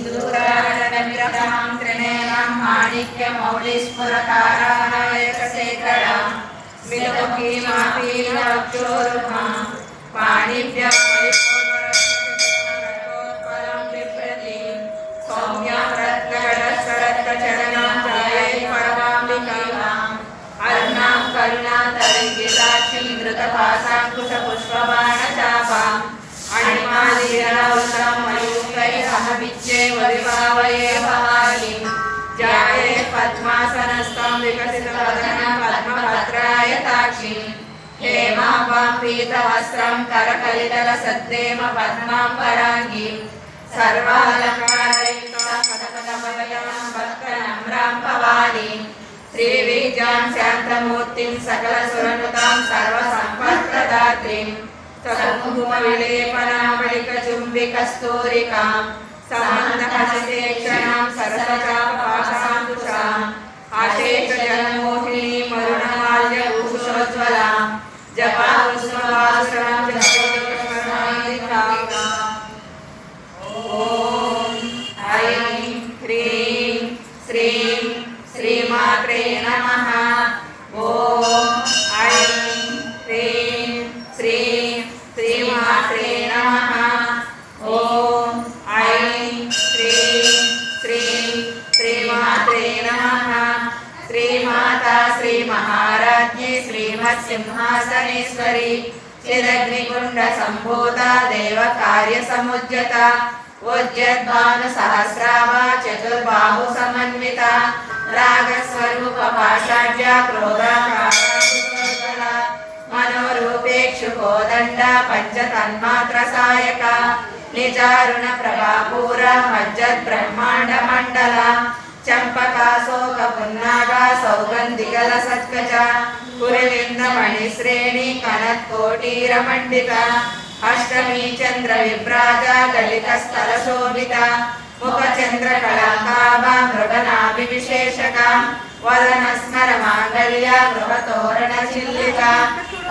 सिन्दूरारणविग्रहां त्रिनयनां माणिक्यमौलिस्फुरतारानायकशेखरां स्मितमुखीमापीनवक्षोरुहां पाणिभ्यं परिपूर्णरत्नोत्पलं बिभ्रतीं सौम्यां रत्नगणशरत्नचरणां ध्यायेत् परमाम्बिकाम् अरुणां करुणां तरङ्गिताक्षीं धृतपाशाङ्कुशपुष्पबाणचापाम् अणिमादिरवृतं मयूखैः विच्चेव विभावये भवानीं ध्यायेत् पद्मासनस्थं विकसितवदनं पद्मभद्रायताक्षीं हेमाम्बां पीतवस्त्रं करकलितलसद्देम पद्माम्बराङ्गीं सर्वालङ्कारयुक्तां पदपदपदयं भक्तनम्रां भवानीं श्रीबीजां शान्तमूर्तिं सकलसुरनुतां सर्वसम्पत्प्रदात्रीं सकुङ्कुमविलेपनामलिकचुम्बिकस्तूरिकां समन्तहसितेक्षणां सरसचापपाशाङ्कुशाम् आशेषजनमोहिनीं मरुणमाल्यभूषोज्ज्वलां जपाकुसुमवासुरां जपयोगस्मरणीकाम् ॐ ऐं ह्रीं श्रीं श्रीमात्रे नमः। ॐ ऐं ह्रीं श्रीं श्रीमात्रे नमः। ॐ ऐं ह्रीं श्रीं श्रीमात्रे नमः। श्रीमाता श्रीमहाराज्ञी श्रीमत्सिंहासनेश्वरी चिदग्निकुण्डसम्भूता देवकार्यसमुज्जता उज्जद्भानुसहस्राभा चतुर्बाहुसमन्विता रागस्वरूपभाषाढ्या क्रोधाकारा मनोरूपेक्षुकोदण्डा पञ्चतन्मात्रसायका निजारुणप्रभापूरा मज्जद्ब्रह्माण्डमण्डला चम्पकाशोकपुन्नागा सौगन्धिकलसत्कचा पुरलिन्दमणिश्रेणी कनत्कोटीरमण्डिता अष्टमी चन्द्रविभ्राजा ललितस्थलशोभिता मुखचन्द्रकलाकाभा मृगनाभिविशेषका वदनस्मरमाङ्गल्या गृहतोरणचिल्लिका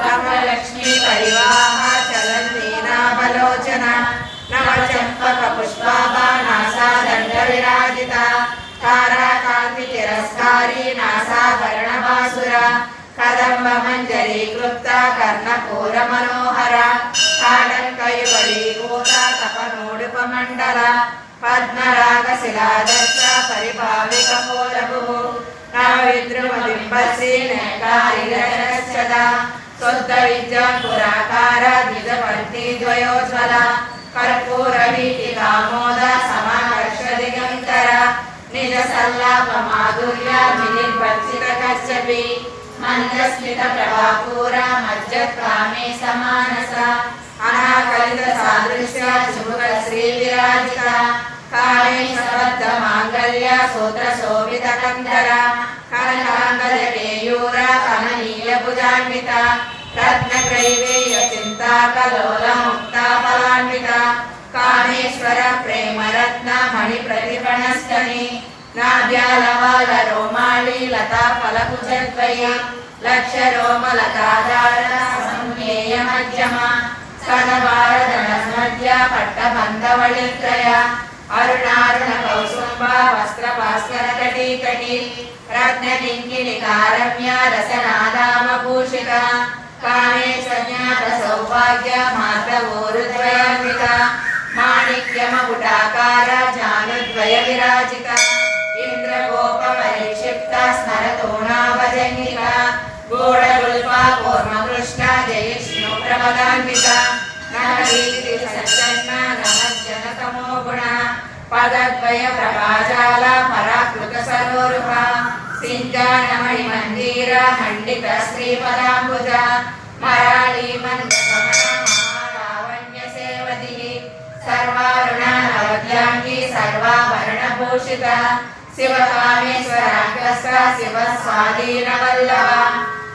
रमलक्ष्मी परिवाहा चलन्तीनाभलोचना नवचम्पकपुष्पाभा नासादण्डविराजिता ताराकान्तितिरस्कारी नासाभरणभासुरा कदम्बमञ्जरीकृप्ता कर्णपूरमनोहरा काडङ्कयुगलीभूता तपनोडुपमण्डला पद्मरागशिलादर्शा परिभाविकपोलभुः नवविद्रुमबिम्बसी नैकारिरचदा शुद्धविद्यापुराकारा द्विजपन्थी द्वयोज्ज्वला कर्पूरवीटिकामोदा समाकर्षदिगन्तरा निजसल्लापमाधुर्या विनिर्वचितकच्छपि मन्दस्मितप्रभापूरा मज्जत्कामे समानसा अनाकलितसादृश्या शुभश्रीविराजिता कामेशबद्धमाङ्गल्या सूत्रशोभितकन्धरा कनकाङ्गदकेयूरा कमनीयभुजान्विता रत्नग्रैवेयचिन्ताकलोलमुक्ताफलान्विता कामेश्वर प्रेमरत्न मणिप्रतिफणस्तनी नाभ्यालवालरोमाळी लताफलकुचद्वये लक्षरोमलताधारा संज्ञेयमध्यमा स्तनभारधनस्मद्या पट्टबन्धवळित्रया अरुणारुणकौसुम्बा वस्त्रभास्करकटीकटी रत्नकिङ्किणिकारम्या रसनादामभूषिता कामेशज्ञातसौभाग्या मातवोरुद्वयान्विता माणिक्यमकुटाकारा जानुद्वयविराजिता इन्द्रगोपपरिक्षिप्ता स्मरतोणाभजङ्गिका गूढगुल्पा कूर्मकृष्णा जयिष्णुप्रमदान्विता नखदीप्तिसज्जन्मा नमज्जनतमो गुणः पदद्वयप्रभाजाला पराकृतसरोरुहा सिञ्जानमणिमन्दिरा मण्डितश्रीपदाम्बुजा मराळीमन्दगमना महालावण्यसेवधिः सर्वारुणानवद्याङ्गी सर्वाभरणभूषिता शिवकामेश्वराग्रस्ता शिवस्वाधीनवल्लभा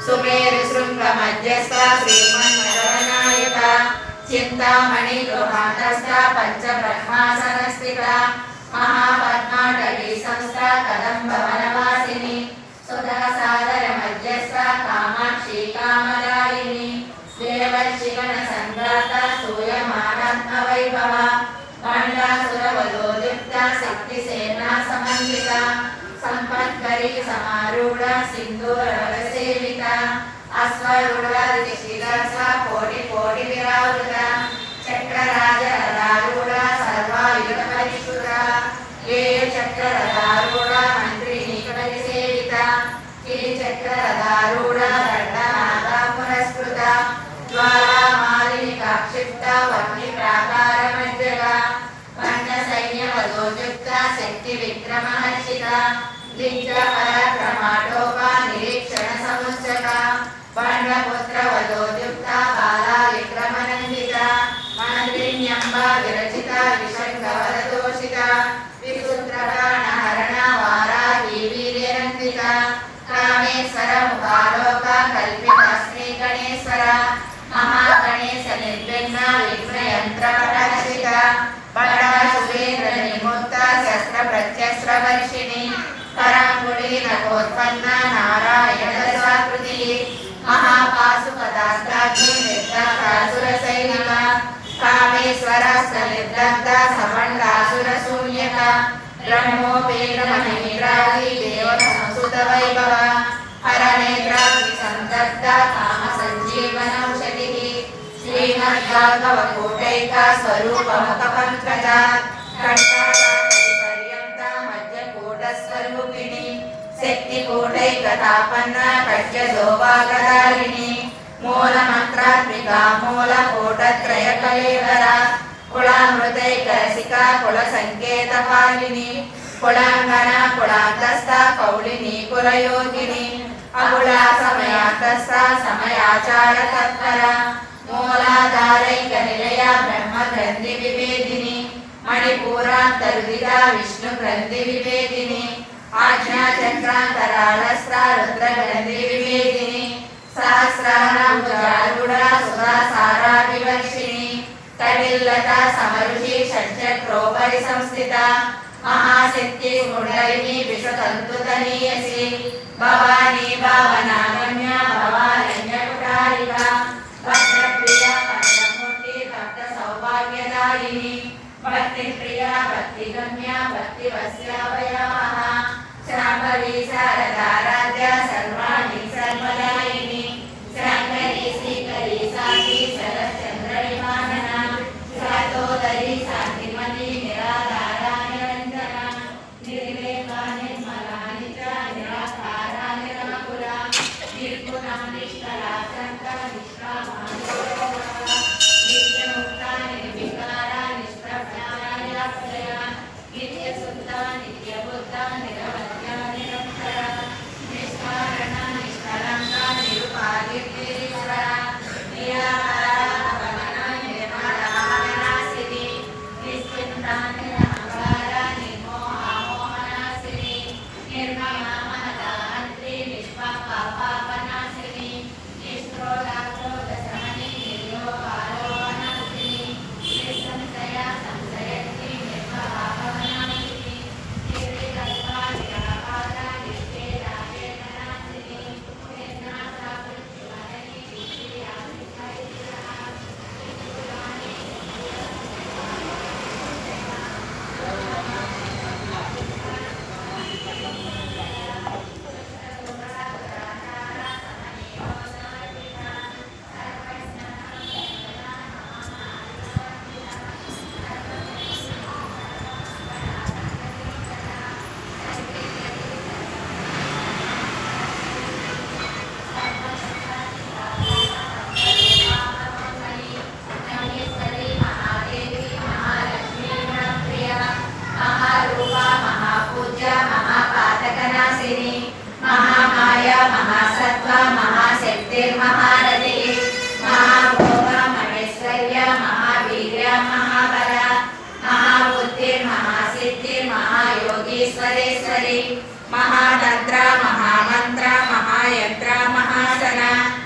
सुमेरुशृङ्गमध्यस्था श्रीमन्मदनायका चिन्तामणिगृहान्तस्था पञ्चब्रह्मासनस्थिता महापद्माटवी संस्था कदम्बवनवासिनी सुधासागरमध्यस्था कामाक्षी कामदायिनी देवर्षिगणसङ्घाता सूयमानात्मवैभवा भण्डासुरवधोदुक्ता शक्तिसेना समन्विता संपत्करी समारूढ़ सिंधूर सेविता अश्वरूढ़ ऋषिरसा कोटि कोटि विरावृता चक्रराज रथारूढ़ सर्वायुध परिष्कृता ये चक्र रथारूढ़ मंत्री निकट सेविता किरी चक्र रथारूढ़ दंडनादा पुरस्कृता ज्वाला मालिनी काक्षिप्ता वह्नि प्राकार मज्जगा वर्ण सैन्य वधोजुक्ता शक्ति विक्रम हर्षिता दिग्ज पराक्रमाटोपा निरीक्षण समुच्चका पांडपुत्र वधोजुक्ता बाला विक्रम नंदिता माद्रिण्यंबा विरचिता विशंगवरदोषिता विपुत्रप्राणहरणा वाराही वीर्यनंदिता कामेश्वर मुखालोका कल्पितास्मि गणेश्वर महागणेश निर्विघ्न विघ्नयंत्रपटहर्षिता बडासुरेन्द्र निमुक्ता शस्त्र प्रत्यस्त्र वर्षिणी करांगुली नकोत्पन्ना नारायण दशाकृति महापाशुपदास्त्राग्नि निर्दग्धासुर सैनिका कामेश्वरास्त्र निर्दग्धा सपण्डासुर शून्यका ब्रह्मोपेन्द्र महेन्द्रादि देव संसुत वैभव हरनेत्राग्नि संदग्धा काम संजीवनौषधिः श्रीमद्भागवतकूटैका स्वरूप मुखपङ्कजा कण्ठापर्यन्ता मध्यकूटस्वरूपिणी शक्तिकूटैकतापन्ना कट्यसौभागधारिणी मूलमन्त्रात्मिका मूलकूटत्रयकलेवरा कुलामृतैकरसिका कुलसङ्केतपालिनी कुलाङ्गना कुलान्तस्था कौलिनी कुलयोगिनी अकुला समयान्तस्था समयाचारतत्परा मूलाधारैकनिलया ब्रह्मग्रन्थि विभेदिनी मणिपूरान्तर्विदा विष्णुग्रन्थि विभेदिनी आज्ञाचक्रान्तरालस्था रुद्रग्रन्थि विभेदिनी सहस्राराम्बुजारूढा सुधासारा विवर्षिणी कटिल्लता समरुचि षट्चक्रोपरि संस्थिता महाशक्ति कुण्डलिनी विश्वतन्तुतनीयसी भवानी भावनागम्या भवारण्यकुटारिका भद्रप्रिया भद्रमूर्ति भक्त सौभाग्यदायिनी भक्तिप्रिया भक्तिगम्या भक्तिवस्यावयाः शाम्भवी शारदाराध्या सर्वाणि सर्वदायिनी शाङ्करी श्रीकरी साक्षी शरच्चन्द्रविमानना शातोदरी शान्तिमती निराधारा निरञ्जना निर्विलेपा निर्मला नित्या निराकारा निराकुला निर्गुणा निष्कला शङ्का निष्कामा नित्यमुक्ता निर्विकारा निष्प्रभा निराश्रया नित्यसुता नित्यबुद्धा निरवध्या निरक्षरा निष्कारणा निष्कलङ्का निरुपाधिर्निरीश्वरा निराकारा भवना निर्मला विनाशिनी निश्चिन्ता निरहङ्कारा निर्मोहा मोहनाशिनी निर्ममा महता हन्त्री निष्पापा पापनाशिनी निष्क्रोधा क्रोधशमनी निर्योगालोकनाशिनी निस्संशया संशयत्री निर्मला भवनाशिनी निर्विकल्पा निराकारा निष्ठेया वेदनाशिनी निर्नाशा मृत्युहरिणी निष्क्रिया निष्ठैर्यः महेश्वरी महादेवी महालक्ष्मी महाप्रिया महारूपा महापूज्या महापातकनाशिनी महामाया महासत्त्वा महाशक्तिर्महारथिः महाभोगा महेश्वर्या महावीर्या महाबला महाबुद्धिर्महासिद्धिर्महायोगीश्वरेश्वरी महातन्त्रा